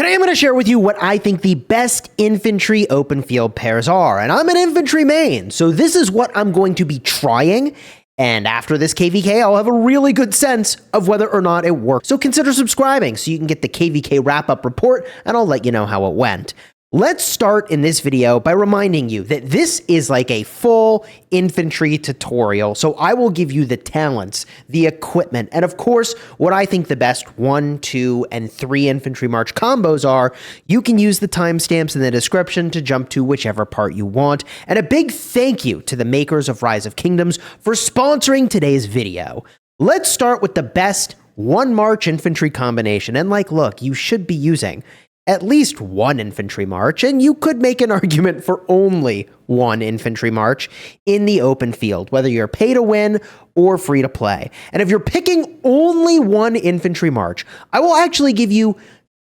Today I'm going to share with you what I think the best infantry open field pairs are, and I'm an infantry main, so this is what I'm going to be trying, and after this KVK I'll have a really good sense of whether or not it works. So consider subscribing so you can get the KVK wrap-up report, and I'll let you know how it went. Let's start in this video by reminding you that this is like a full infantry tutorial, so I will give you the talents, the equipment, and of course, what I think the best 1, 2, and 3 infantry march combos are. You can use the timestamps in the description to jump to whichever part you want, and a big thank you to the makers of Rise of Kingdoms for sponsoring today's video. Let's start with the best 1 march infantry combination, and look, you should be using at least 1 infantry march, and you could make an argument for only 1 infantry march in the open field, whether you're pay to win or free to play. And if you're picking only 1 infantry march, I will actually give you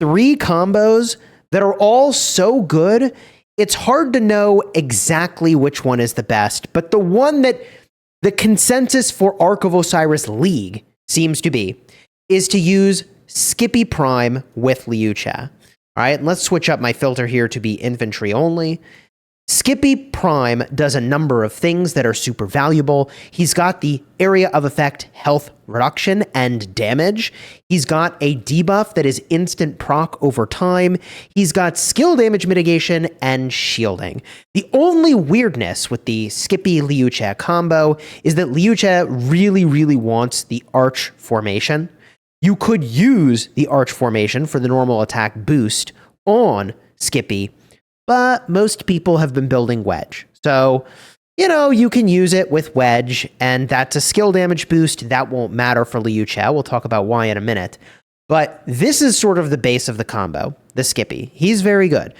3 combos that are all so good, it's hard to know exactly which one is the best, but the one that the consensus for Ark of Osiris League seems to be is to use Scipio Prime with Liu Che. All right, let's switch up my filter here to be infantry only. Scipio Prime does a number of things that are super valuable. He's got the area of effect health reduction and damage. He's got a debuff that is instant proc over time. He's got skill damage mitigation and shielding. The only weirdness with the Scipio Liu Che combo is that Liu Che really wants the arch formation. You could use the arch formation for the normal attack boost on Scipio, but most people have been building wedge. So, you can use it with wedge, and that's a skill damage boost. That won't matter for Liu Che. We'll talk about why in a minute. But this is sort of the base of the combo, the Scipio. He's very good.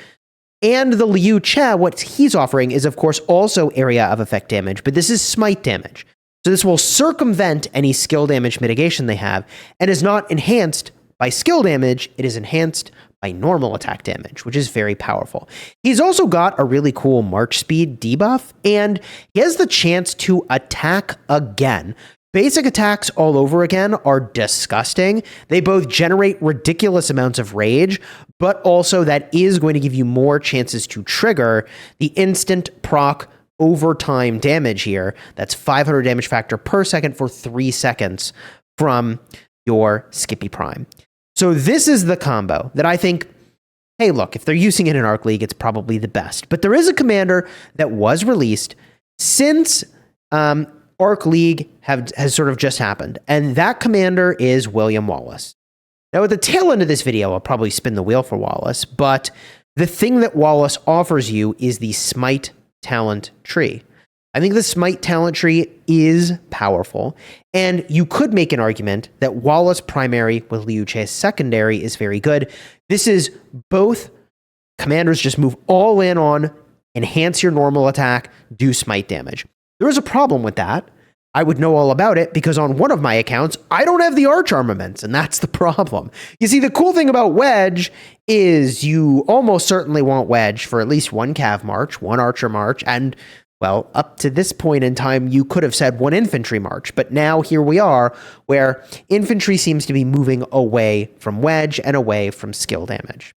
And the Liu Che, what he's offering is, of course, also area of effect damage, but this is smite damage. So this will circumvent any skill damage mitigation they have, and is not enhanced by skill damage, it is enhanced by normal attack damage, which is very powerful. He's also got a really cool march speed debuff, and he has the chance to attack again. Basic attacks all over again are disgusting. They both generate ridiculous amounts of rage, but also that is going to give you more chances to trigger the instant proc overtime damage here. That's 500 damage factor per second for 3 seconds from your Scipio Prime. So this is the combo that I think, hey, look, if they're using it in Arc League, it's probably the best. But there is a commander that was released since Arc League has sort of just happened, and that commander is William Wallace. Now, at the tail end of this video, I'll probably spin the wheel for Wallace, but the thing that Wallace offers you is the Smite talent tree. I think the Smite talent tree is powerful, and you could make an argument that Wallace primary with Liu Che secondary is very good. This is both commanders just move all in on, enhance your normal attack, do smite damage. There is a problem with that. I would know all about it because on one of my accounts, I don't have the arch armaments, and that's the problem. You see, the cool thing about wedge is you almost certainly want wedge for at least 1 cav march, 1 archer march, and, well, up to this point in time, you could have said 1 infantry march, but now here we are, where infantry seems to be moving away from wedge and away from skill damage.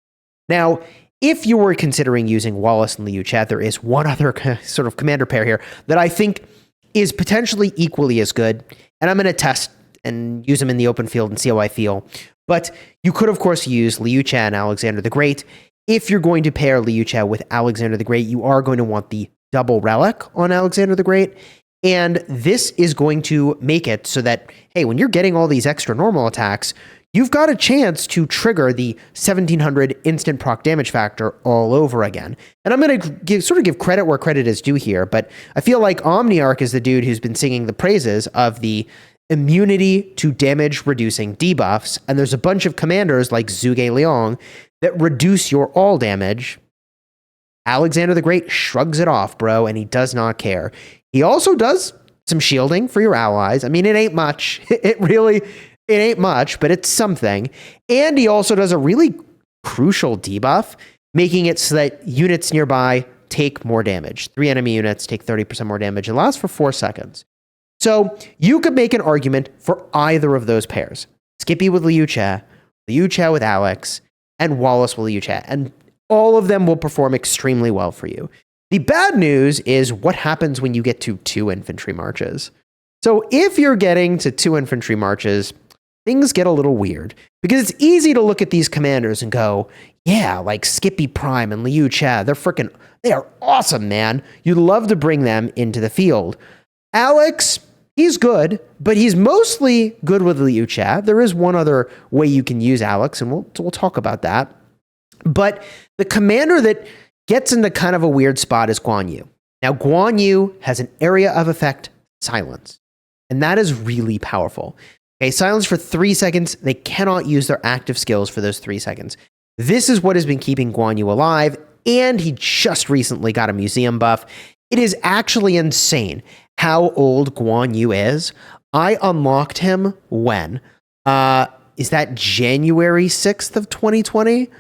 Now, if you were considering using Wallace and Liu Che, there is one other sort of commander pair here that I think is potentially equally as good, and I'm going to test and use them in the open field and see how I feel. But you could, of course, use Liu Che and Alexander the Great. If you're going to pair Liu Che with Alexander the Great, you are going to want the double relic on Alexander the Great, and this is going to make it so that, hey, when you're getting all these extra normal attacks, you've got a chance to trigger the 1700 instant proc damage factor all over again. And I'm going to give credit where credit is due here, but I feel like Omniarch is the dude who's been singing the praises of the immunity to damage reducing debuffs, and there's a bunch of commanders like Zhuge Liang that reduce your all damage. Alexander the Great shrugs it off, bro, and he does not care. He also does some shielding for your allies. I mean, it ain't much. It ain't much, but it's something. And he also does a really crucial debuff, making it so that units nearby take more damage. 3 enemy units take 30% more damage. It lasts for 4 seconds. So you could make an argument for either of those pairs. Scipio with Liu Che with Alex, and Wallace Liu Che. And all of them will perform extremely well for you. The bad news is what happens when you get to 2 infantry marches. So if you're getting to 2 infantry marches, things get a little weird because it's easy to look at these commanders and go, yeah, like Scipio Prime and Liu Che, they are awesome, man. You'd love to bring them into the field. Alex, he's good, but he's mostly good with Liu Che. There is one other way you can use Alex, and we'll talk about that. But the commander that gets into kind of a weird spot is Guan Yu. Now, Guan Yu has an area of effect, silence, and that is really powerful. Okay, silence for 3 seconds. They cannot use their active skills for those 3 seconds. This is what has been keeping Guan Yu alive, and he just recently got a museum buff. It is actually insane how old Guan Yu is. I unlocked him when? Is that January 6th of 2020?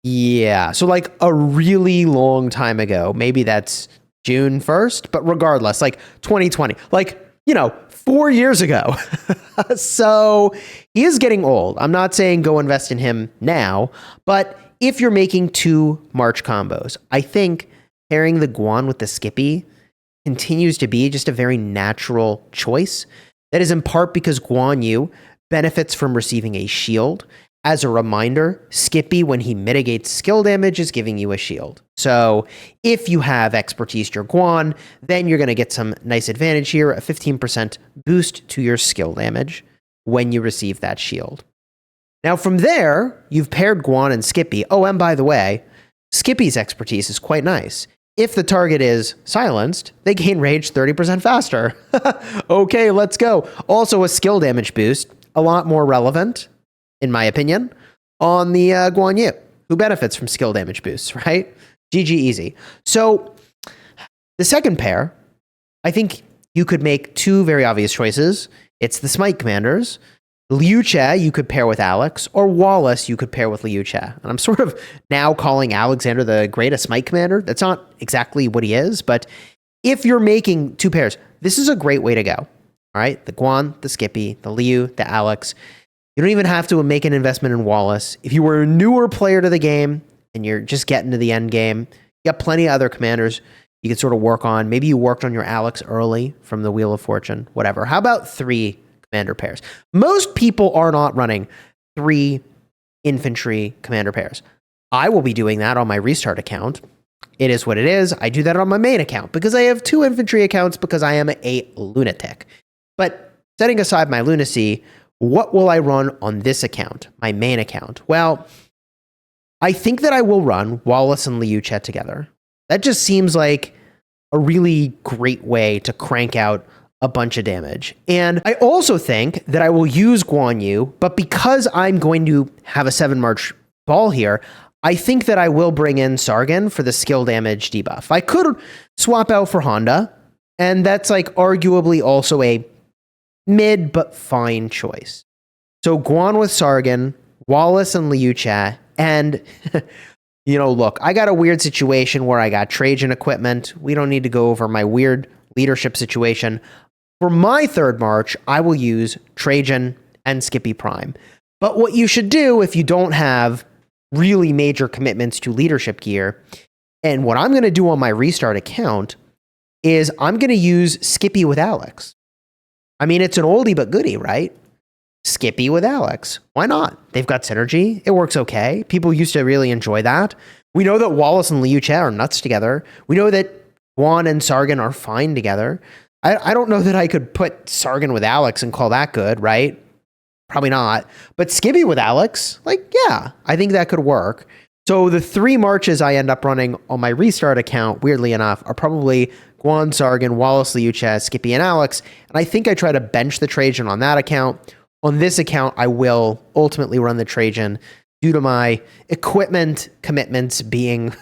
Yeah, so like a really long time ago. Maybe that's June 1st, but regardless, like 2020. Like, 4 years ago. So he is getting old. I'm not saying go invest in him now, but if you're making 2 March combos, I think pairing the Guan with the Scipio continues to be just a very natural choice. That is in part because Guan Yu benefits from receiving a shield. As a reminder, Scipio, when he mitigates skill damage, is giving you a shield. So if you have expertise your Guan, then you're going to get some nice advantage here, a 15% boost to your skill damage when you receive that shield. Now from there, you've paired Guan and Scipio. Oh, and by the way, Scipio's expertise is quite nice. If the target is silenced, they gain rage 30% faster. Okay, let's go. Also a skill damage boost, a lot more relevant, in my opinion, on the Guan Yu, who benefits from skill damage boosts, right? GG easy. So the second pair, I think you could make 2 very obvious choices. It's the Smite commanders. Liu Che you could pair with Alex, or Wallace you could pair with Liu Che. And I'm sort of now calling Alexander the Great a Smite commander. That's not exactly what he is, but if you're making 2 pairs, this is a great way to go. All right, the Guan, the Scipio, the Liu, the Alex. You don't even have to make an investment in Wallace. If you were a newer player to the game and you're just getting to the end game, you got plenty of other commanders you could sort of work on. Maybe you worked on your Alex early from the Wheel of Fortune, whatever. How about 3 commander pairs? Most people are not running 3 infantry commander pairs. I will be doing that on my restart account. It is what it is. I do that on my main account because I have 2 infantry accounts because I am a lunatic. But setting aside my lunacy, what will I run on this account, my main account? Well, I think that I will run Wallace and Liu Che together. That just seems like a really great way to crank out a bunch of damage. And I also think that I will use Guan Yu, but because I'm going to have a 7 March ball here, I think that I will bring in Sargon for the skill damage debuff. I could swap out for Honda, and that's like arguably also a mid but fine choice. So Guan with Sargon, Wallace and Liu Che, and look, I got a weird situation where I got Trajan equipment. We don't need to go over my weird leadership situation. For my 3rd March, I will use Trajan and Scipio Prime. But what you should do if you don't have really major commitments to leadership gear, and what I'm going to do on my restart account, is I'm going to use Scipio with Alex. I mean, it's an oldie but goodie, right? Scipio with Alex. Why not? They've got synergy. It works okay. People used to really enjoy that. We know that Wallace and Liu Che are nuts together. We know that Guan and Sargon are fine together. I don't know that I could put Sargon with Alex and call that good, right? Probably not. But Scipio with Alex, yeah, I think that could work. So the 3 marches I end up running on my restart account, weirdly enough, are probably Guan, Sargon, Wallace, Liu Che, Scipio, and Alex. And I think I try to bench the Trajan on that account. On this account, I will ultimately run the Trajan due to my equipment commitments being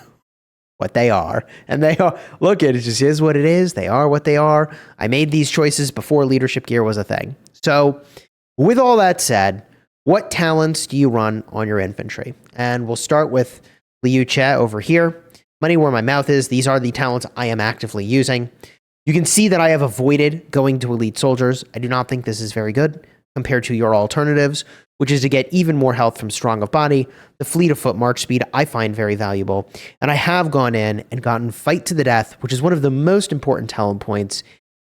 what they are. And they are, look, it just is what it is. They are what they are. I made these choices before leadership gear was a thing. So with all that said, what talents do you run on your infantry? And we'll start with Liu Che over here. Money where my mouth is. These are the talents I am actively using. You can see that I have avoided going to elite soldiers. I do not think this is very good compared to your alternatives, which is to get even more health from strong of body. The fleet of foot march speed I find very valuable. And I have gone in and gotten fight to the death, which is one of the most important talent points,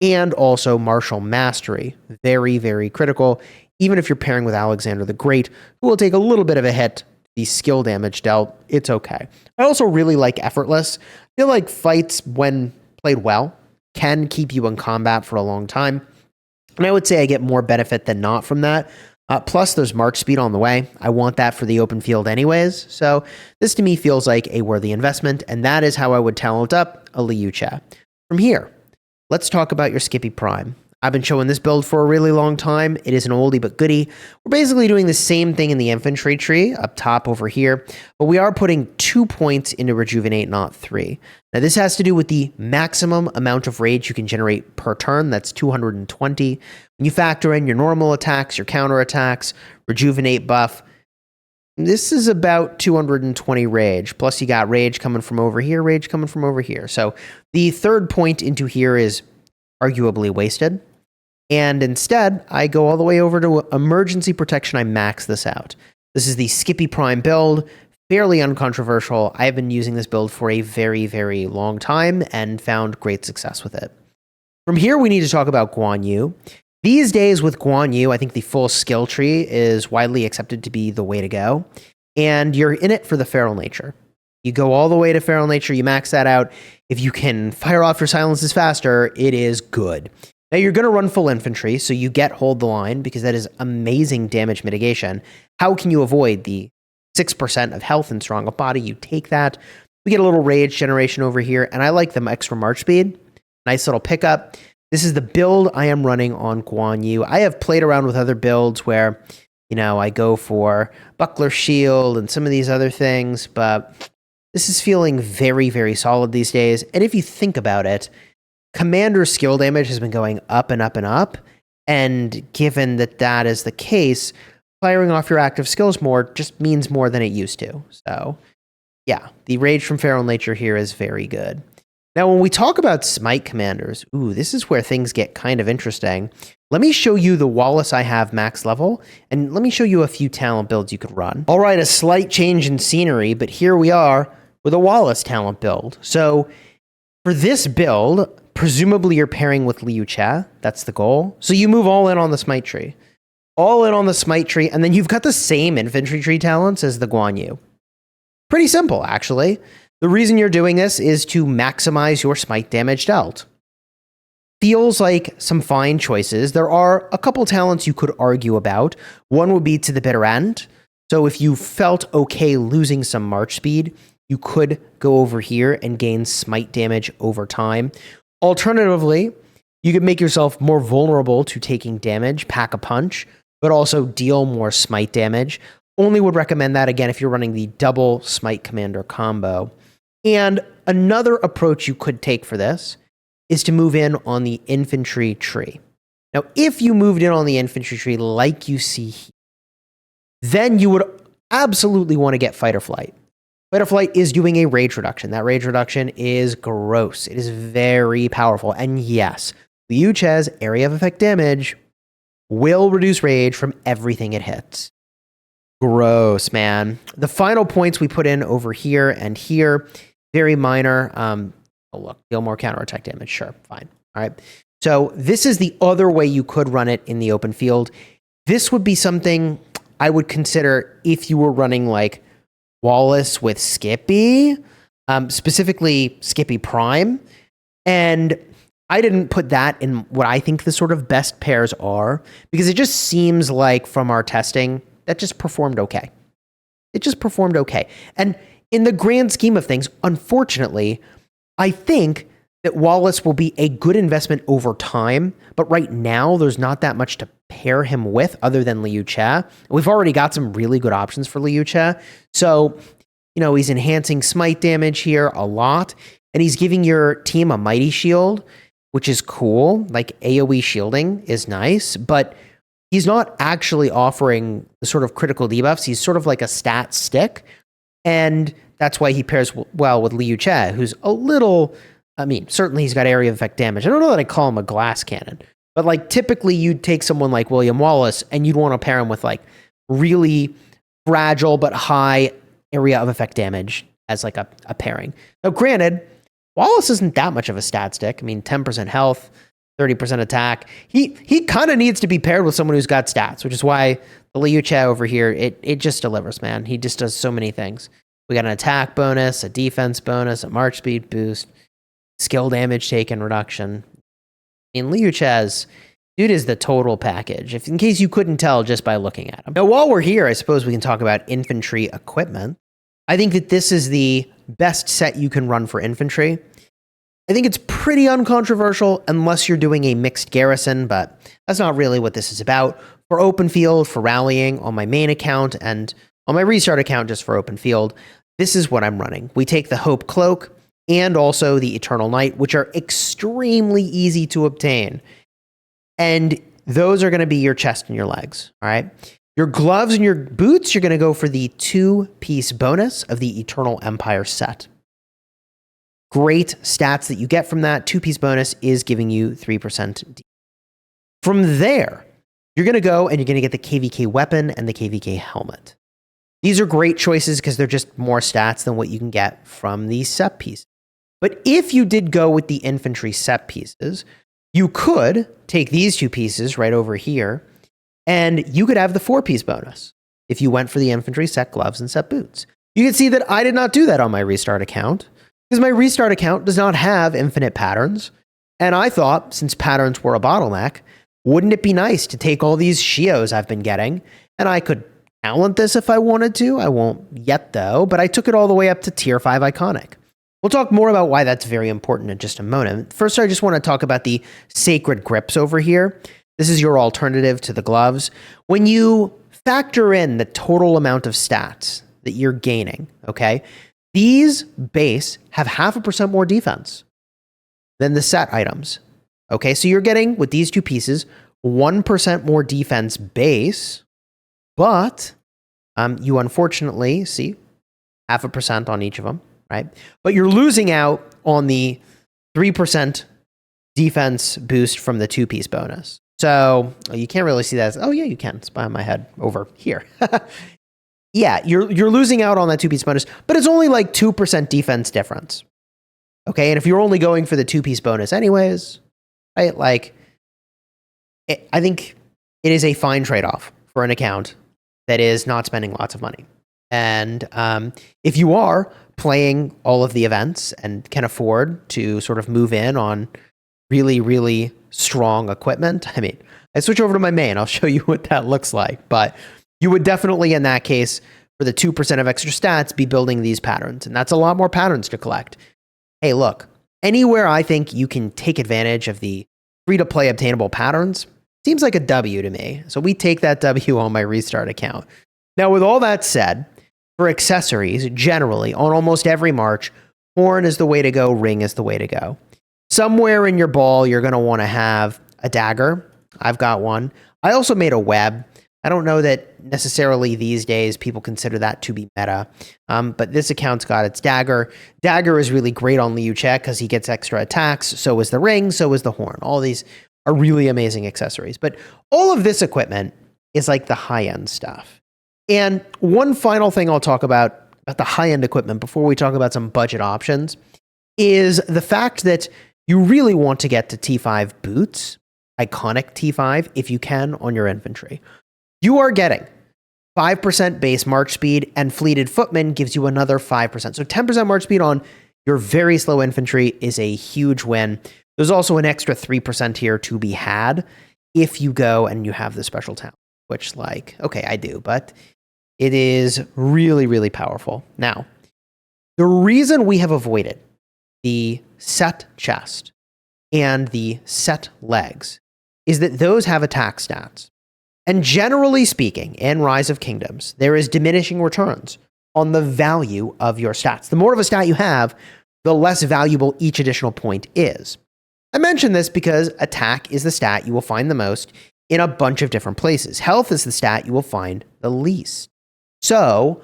and also martial mastery. Very, very critical, even if you're pairing with Alexander the Great, who will take a little bit of a hit. The skill damage dealt, it's okay. I also really like effortless. I feel like fights, when played well, can keep you in combat for a long time. And I would say I get more benefit than not from that. Plus, there's march speed on the way. I want that for the open field anyways. So this to me feels like a worthy investment, and that is how I would talent up a Liu Che. From here, let's talk about your Scipio Prime. I've been showing this build for a really long time. It is an oldie but goodie. We're basically doing the same thing in the infantry tree up top over here, but we are putting 2 points into Rejuvenate, not 3. Now, this has to do with the maximum amount of rage you can generate per turn. That's 220. When you factor in your normal attacks, your counter attacks, Rejuvenate buff, this is about 220 rage. Plus, you got rage coming from over here, rage coming from over here. So the third point into here is arguably wasted. And instead, I go all the way over to emergency protection. I max this out. This is the Scipio Prime build, fairly uncontroversial. I have been using this build for a very, very long time and found great success with it. From here, we need to talk about Guan Yu. These days with Guan Yu, I think the full skill tree is widely accepted to be the way to go. And you're in it for the feral nature. You go all the way to feral nature, you max that out. If you can fire off your silences faster, it is good. Now, you're going to run full infantry, so you get hold the line, because that is amazing damage mitigation. How can you avoid the 6% of health and strong of body? You take that. We get a little rage generation over here, and I like them extra march speed. Nice little pickup. This is the build I am running on Guan Yu. I have played around with other builds where, I go for Buckler Shield and some of these other things, but this is feeling very, very solid these days. And if you think about it, Commander skill damage has been going up and up and up. And given that that is the case, firing off your active skills more just means more than it used to. So, yeah, the rage from feral nature here is very good. Now, when we talk about smite commanders, this is where things get kind of interesting. Let me show you the Wallace I have max level, and let me show you a few talent builds you could run. All right, a slight change in scenery, but here we are with a Wallace talent build. So for this build, presumably you're pairing with Liu Che. That's the goal. So you move all in on the smite tree. All in on the smite tree, and then you've got the same infantry tree talents as the Guan Yu. Pretty simple, actually. The reason you're doing this is to maximize your smite damage dealt. Feels like some fine choices. There are a couple talents you could argue about. One would be to the bitter end. So if you felt okay losing some march speed, you could go over here and gain smite damage over time. Alternatively, you could make yourself more vulnerable to taking damage, pack a punch, but also deal more smite damage. Only would recommend that, again, if you're running the double smite commander combo. And another approach you could take for this is to move in on the infantry tree. Now, if you moved in on the infantry tree like you see here, then you would absolutely want to get fight or flight. Fight or flight is doing a rage reduction. That rage reduction is gross. It is very powerful. And yes, Liu Che's area of effect damage will reduce rage from everything it hits. Gross, man. The final points we put in over here and here, very minor. Look, deal more counterattack damage. Sure, fine. All right. So this is the other way you could run it in the open field. This would be something I would consider if you were running like Wallace with Scipio, specifically Scipio Prime. And I didn't put that in what I think the sort of best pairs are, because it just seems like from our testing, that just performed okay. It just performed okay. And in the grand scheme of things, unfortunately, I think that Wallace will be a good investment over time, but right now there's not that much to pair him with other than Liu Che. We've already got some really good options for Liu Che. So, he's enhancing smite damage here a lot, and he's giving your team a mighty shield, which is cool. Like AoE shielding is nice, but he's not actually offering the sort of critical debuffs. He's sort of like a stat stick. And that's why he pairs well with Liu Che, who's a little, certainly he's got area of effect damage. I don't know that I call him a glass cannon, but like typically you'd take someone like William Wallace and you'd want to pair him with like really fragile but high area of effect damage as like a pairing. Now, granted, Wallace isn't that much of a stat stick. I mean, 10% health, 30% attack. He kind of needs to be paired with someone who's got stats, which is why the Liu Che over here, it just delivers, man. He just does so many things. We got an attack bonus, a defense bonus, a march speed boost, skill damage taken reduction. I mean, Liu Che's dude is the total package, if in case you couldn't tell just by looking at him. Now, while we're here, I suppose we can talk about infantry equipment. I think that this is the best set you can run for infantry. I think it's pretty uncontroversial unless you're doing a mixed garrison, but that's not really what this is about. For open field, for rallying on my main account, and on my restart account just for open field, this is what I'm running. We take the Hope Cloak and also the Eternal Night, which are extremely easy to obtain. And those are going to be your chest and your legs, all right? Your gloves and your boots, you're going to go for the 2-piece bonus of the Eternal Empire set. Great stats that you get from that. 2-piece bonus is giving you 3%. From there, you're going to go and you're going to get the KVK weapon and the KVK helmet. These are great choices because they're just more stats than what you can get from these set pieces. But if you did go with the infantry set pieces, you could take these 2 pieces right over here, and you could have the 4-piece bonus if you went for the infantry set gloves and set boots. You can see that I did not do that on my restart account, because my restart account does not have infinite patterns. And I thought, since patterns were a bottleneck, wouldn't it be nice to take all these Shios I've been getting, and I could talent this if I wanted to. I won't yet, though, but I took it all the way up to tier 5 iconic. We'll talk more about why that's very important in just a moment. First, I just want to talk about the sacred grips over here. This is your alternative to the gloves. When you factor in the total amount of stats that you're gaining, okay, these base have 0.5% more defense than the set items. Okay, so you're getting, with these 2 pieces, 1% more defense base, but you unfortunately see 0.5% on each of them. Right? But you're losing out on the 3% defense boost from the 2-piece bonus. So you can't really see that. Oh, yeah, you can. It's behind my head over here. Yeah, you're losing out on that 2-piece bonus, but it's only like 2% defense difference. Okay, and if you're only going for the 2-piece bonus anyways, right? Like, I think it is a fine trade-off for an account that is not spending lots of money. And if you are playing all of the events and can afford to sort of move in on really, really strong equipment, I mean, I switch over to my main. I'll show you what that looks like. But you would definitely, in that case, for the 2% of extra stats, be building these patterns. And that's a lot more patterns to collect. Hey, look, anywhere I think you can take advantage of the free-to-play obtainable patterns, seems like a W to me. So we take that W on my restart account. Now, with all that said, for accessories, generally, on almost every march, horn is the way to go, ring is the way to go. Somewhere in your ball, you're going to want to have a dagger. I've got one. I also made a web. I don't know that necessarily these days people consider that to be meta, but this account's got its dagger. Dagger is really great on Liu Che because he gets extra attacks. So is the ring, so is the horn. All these are really amazing accessories. But all of this equipment is like the high-end stuff. And one final thing I'll talk about the high-end equipment before we talk about some budget options is the fact that you really want to get to T5 boots, iconic T5, if you can, on your infantry. You are getting 5% base march speed, and fleeted footman gives you another 5%. So 10% march speed on your very slow infantry is a huge win. There's also an extra 3% here to be had if you go and you have the special talent, which, like, okay, I do, but it is really, really powerful. Now, the reason we have avoided the set chest and the set legs is that those have attack stats. And generally speaking, in Rise of Kingdoms, there is diminishing returns on the value of your stats. The more of a stat you have, the less valuable each additional point is. I mention this because attack is the stat you will find the most in a bunch of different places. Health is the stat you will find the least. So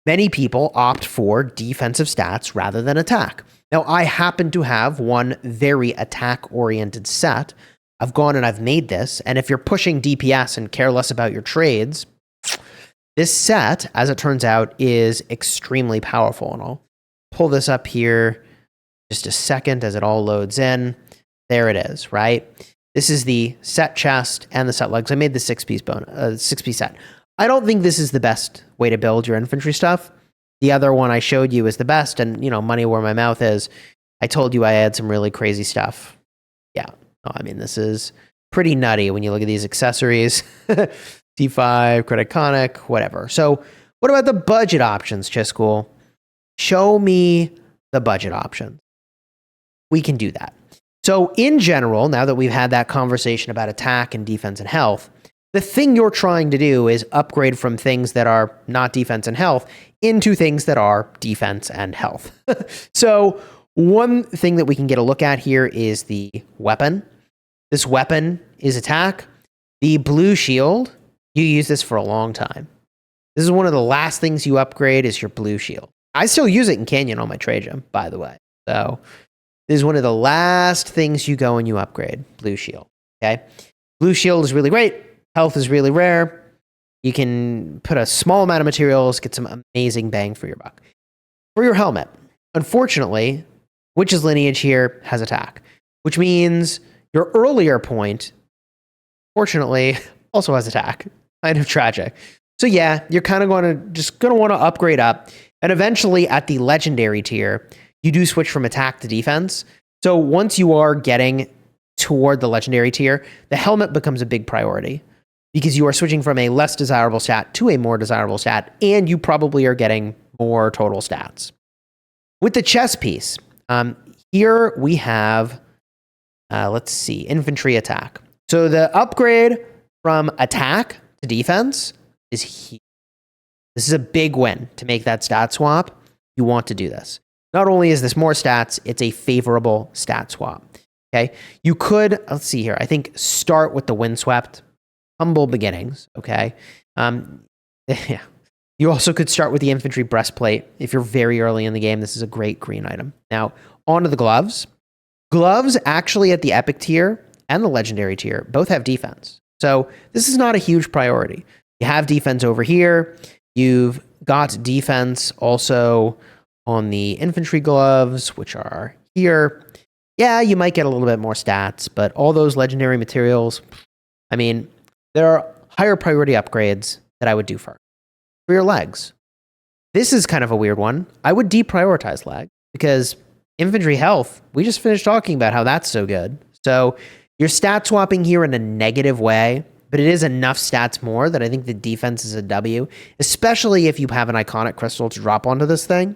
many people opt for defensive stats rather than attack. Now, I happen to have one very attack-oriented set. I've gone and I've made this, and if you're pushing DPS and care less about your trades, This set, as it turns out, is extremely powerful. And I'll pull this up here just a second as it all loads in. There it is, right? This is the set chest and the set legs. I made the six-piece set. I don't think this is the best way to build your infantry stuff. The other one I showed you is the best, and money where my mouth is. I told you I had some really crazy stuff. Yeah, this is pretty nutty when you look at these accessories. D5, credit conic, whatever. So what about the budget options, Chisgule? Show me the budget options. We can do that. So in general, now that we've had that conversation about attack and defense and health, the thing you're trying to do is upgrade from things that are not defense and health into things that are defense and health. So one thing that we can get a look at here is the weapon. This weapon is attack. The blue shield, you use this for a long time. This is one of the last things you upgrade is your blue shield. I still use it in Canyon on my trade gem, by the way. So this is one of the last things you go and you upgrade, blue shield. Okay, blue shield is really great. Health is really rare. You can put a small amount of materials, get some amazing bang for your buck. For your helmet, unfortunately, Witch's Lineage here has attack, which means your earlier point, fortunately, also has attack. Kind of tragic. So yeah, you're kind of going to want to upgrade up, and eventually at the legendary tier, you do switch from attack to defense. So once you are getting toward the legendary tier, the helmet becomes a big priority because you are switching from a less desirable stat to a more desirable stat, and you probably are getting more total stats. With the chest piece, here we have, let's see, infantry attack. So the upgrade from attack to defense is huge. This is a big win to make that stat swap. You want to do this. Not only is this more stats, it's a favorable stat swap. Okay, you could, let's see here, I think start with the windswept, humble beginnings. Okay, yeah. You also could start with the infantry breastplate if you're very early in the game. This is a great green item. Now, onto the gloves. Gloves actually at the epic tier and the legendary tier both have defense. So this is not a huge priority. You have defense over here. You've got defense also on the infantry gloves, which are here. Yeah, you might get a little bit more stats, but all those legendary materials, there are higher priority upgrades that I would do first. For your legs, this is kind of a weird one. I would deprioritize leg because infantry health, we just finished talking about how that's so good. So you're stat swapping here in a negative way, but it is enough stats more that I think the defense is a W, especially if you have an iconic crystal to drop onto this thing.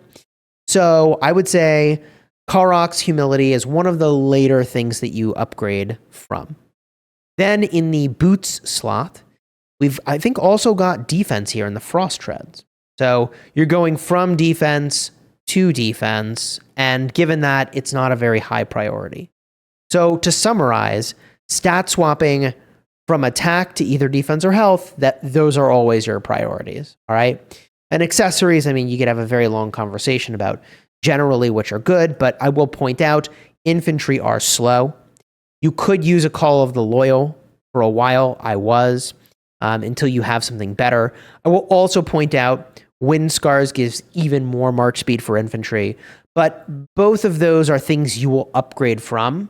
So I would say Karok's Humility is one of the later things that you upgrade from. Then in the boots slot, we've, I think, also got defense here in the Frost Treads. So you're going from defense to defense, and given that, it's not a very high priority. So to summarize, stat swapping from attack to either defense or health, those are always your priorities, all right? And accessories, you could have a very long conversation about generally which are good, but I will point out infantry are slow. You could use a Call of the Loyal. For a while, I was. Until you have something better. I will also point out Wind Scars gives even more march speed for infantry, but both of those are things you will upgrade from,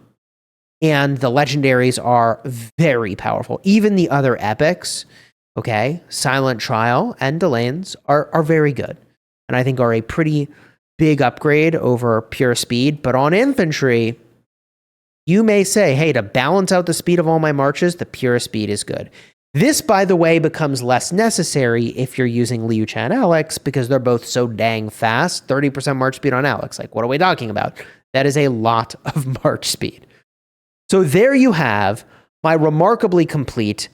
and the legendaries are very powerful. Even the other epics, okay, Silent Trial and Delanes are very good, and I think are a pretty big upgrade over pure speed, but on infantry, you may say, hey, to balance out the speed of all my marches, the pure speed is good. This, by the way, becomes less necessary if you're using Liu Che and Alex because they're both so dang fast. 30% march speed on Alex. Like, what are we talking about? That is a lot of march speed. So there you have my remarkably complete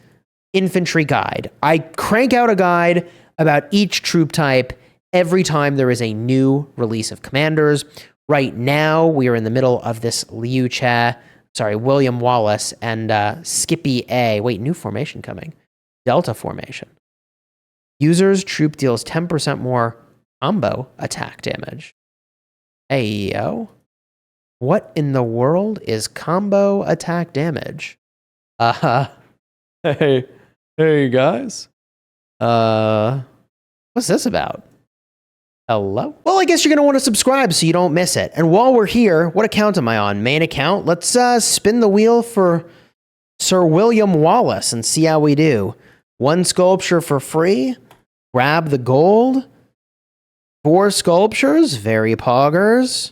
infantry guide. I crank out a guide about each troop type every time there is a new release of commanders. Right now, we are in the middle of this William Wallace and Scipio A. Wait, new formation coming. Delta formation. User's troop deals 10% more combo attack damage. Hey, yo. What in the world is combo attack damage? Hey guys. What's this about? Hello? Well, I guess you're going to want to subscribe so you don't miss it. And while we're here, what account am I on? Main account? Let's spin the wheel for Sir William Wallace and see how we do. 1 sculpture for free. Grab the gold. 4 sculptures, very poggers.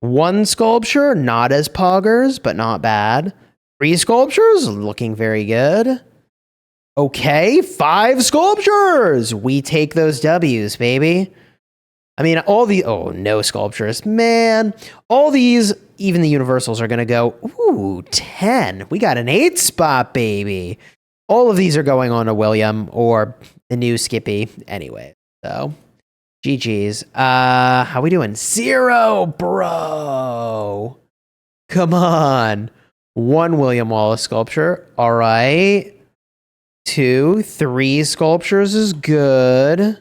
1 sculpture, not as poggers, but not bad. 3 sculptures, looking very good. Okay, 5 sculptures! We take those W's, baby. I mean, no sculptures. Man, all these, even the universals, are going to go, ooh, 10. We got an 8 spot, baby. All of these are going on to William or the new Skippy anyway. So, GG's. How we doing? 0, bro. Come on. 1 William Wallace sculpture. All right. 2, 3 sculptures is good.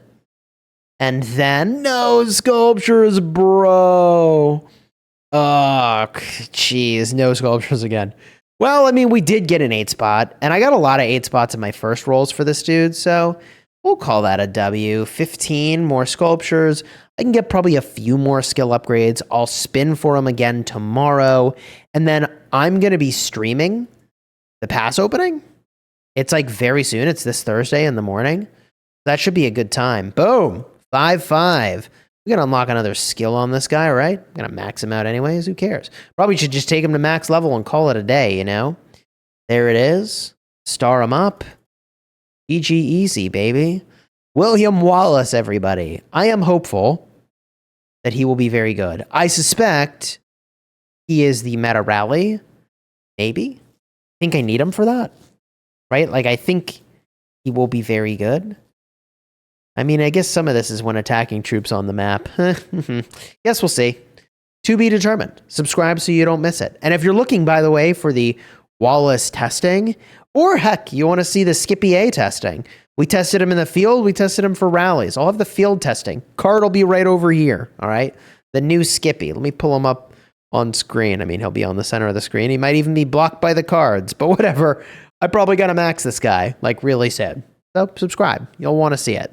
And then no sculptures, bro. Oh, jeez, no sculptures again. Well, I mean, we did get an 8 spot, and I got a lot of 8 spots in my first rolls for this dude, so we'll call that a W. 15 more sculptures. I can get probably a few more skill upgrades. I'll spin for him again tomorrow, and then I'm going to be streaming the pass opening. It's like very soon. It's this Thursday in the morning. That should be a good time. Boom. 5-5. We're going to unlock another skill on this guy, right? I'm going to max him out anyways. Who cares? Probably should just take him to max level and call it a day, you know? There it is. Star him up. GG easy, baby. William Wallace, everybody. I am hopeful that he will be very good. I suspect he is the meta rally. Maybe. I think I need him for that. Right? Like, I think he will be very good. I mean, I guess some of this is when attacking troops on the map. Yes, we'll see. To be determined. Subscribe so you don't miss it. And if you're looking, by the way, for the Wallace testing, or heck, you want to see the Skippy A testing. We tested him in the field. We tested him for rallies. I'll have the field testing. Card will be right over here. All right? The new Skippy. Let me pull him up on screen. I mean, he'll be on the center of the screen. He might even be blocked by the cards, but whatever. I probably got to max this guy, like, really soon. So subscribe. You'll want to see it.